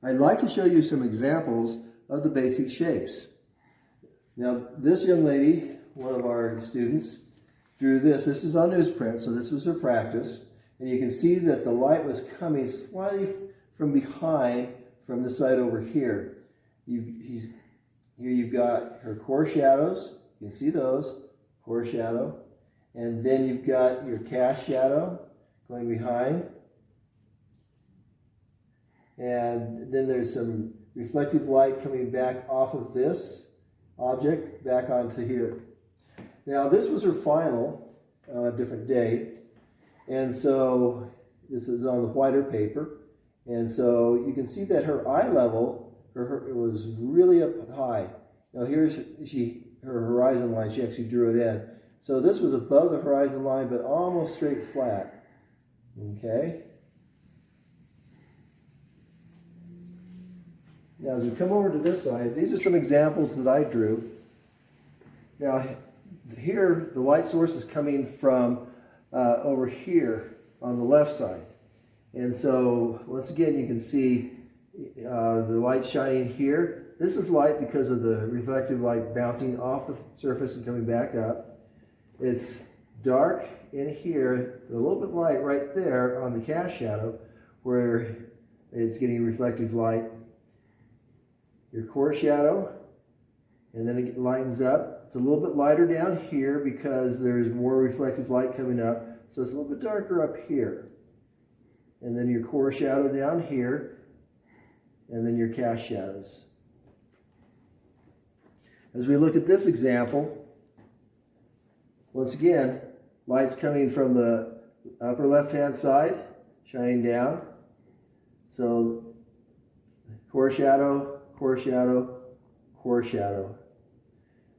I'd like to show you some examples of the basic shapes. Now, this young lady, one of our students, drew this. This is on newsprint, so this was her practice. And you can see that the light was coming slightly from behind from the side over here. Here you've got her core shadows. You can see those, core shadow. And then you've got your cast shadow going behind. And then there's some reflective light coming back off of this object back onto here. Now this was her final on a different day. And so this is on the whiter paper. And so you can see that her eye level, it was really up high. Now here's her horizon line, she actually drew it in. So this was above the horizon line, but almost straight flat. Okay. Now as we come over to this side, these are some examples that I drew. Now here, the light source is coming from over here on the left side. And so once again, you can see the light shining here. This is light because of the reflective light bouncing off the surface and coming back up. It's dark in here, a little bit light right there on the cast shadow where it's getting reflective light. Your core shadow, and then it lightens up. It's a little bit lighter down here because there's more reflective light coming up, so it's a little bit darker up here. And then your core shadow down here, and then your cast shadows. As we look at this example, once again, light's coming from the upper left-hand side, shining down. So core shadow, core shadow, core shadow.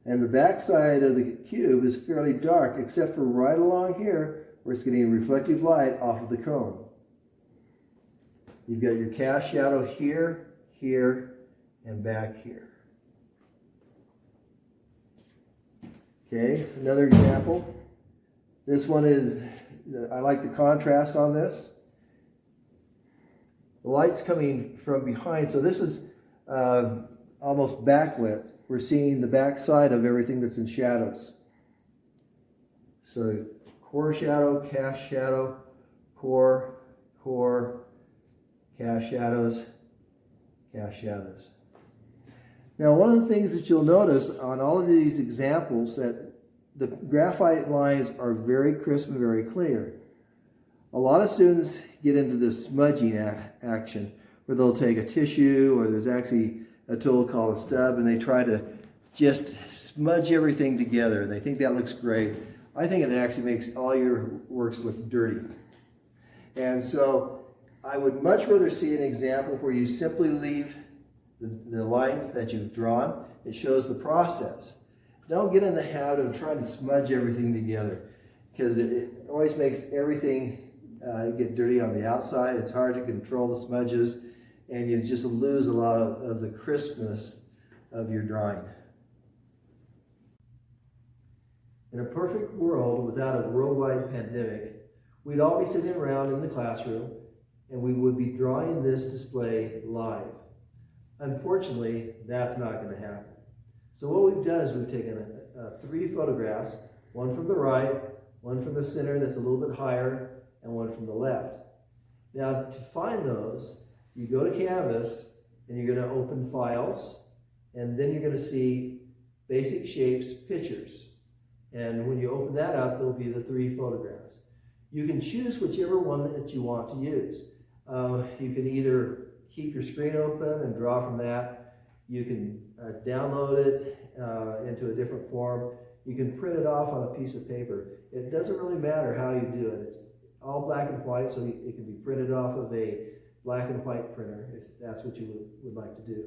And the back side of the cube is fairly dark, except for right along here where it's getting reflective light off of the cone. You've got your cast shadow here, here, and back here. Okay, another example. This one is, I like the contrast on this. The light's coming from behind, so this is almost backlit. We're seeing the back side of everything that's in shadows. So core shadow, cast shadow, core, core, cast shadows, cast shadows. Now one of the things that you'll notice on all of these examples that the graphite lines are very crisp and very clear. A lot of students get into this smudging action where they'll take a tissue, or there's actually a tool called a stub, and they try to just smudge everything together. They think that looks great. I think it actually makes all your works look dirty. And so I would much rather see an example where you simply leave the lines that you've drawn. It shows the process. Don't get in the habit of trying to smudge everything together, because it always makes everything get dirty on the outside. It's hard to control the smudges, and you just lose a lot of the crispness of your drawing. In a perfect world without a worldwide pandemic, we'd all be sitting around in the classroom and we would be drawing this display live. Unfortunately, that's not going to happen. So what we've done is we've taken 3 photographs, one from the right, one from the center that's a little bit higher, and one from the left. Now to find those, you go to Canvas and you're going to open Files, and then you're going to see Basic Shapes Pictures. And when you open that up, there'll be the 3 photographs. You can choose whichever one that you want to use. You can either keep your screen open and draw from that. You can download it into a different form. You can print it off on a piece of paper. It doesn't really matter how you do it. It's all black and white, so it can be printed off of a black and white printer if that's what you would like to do.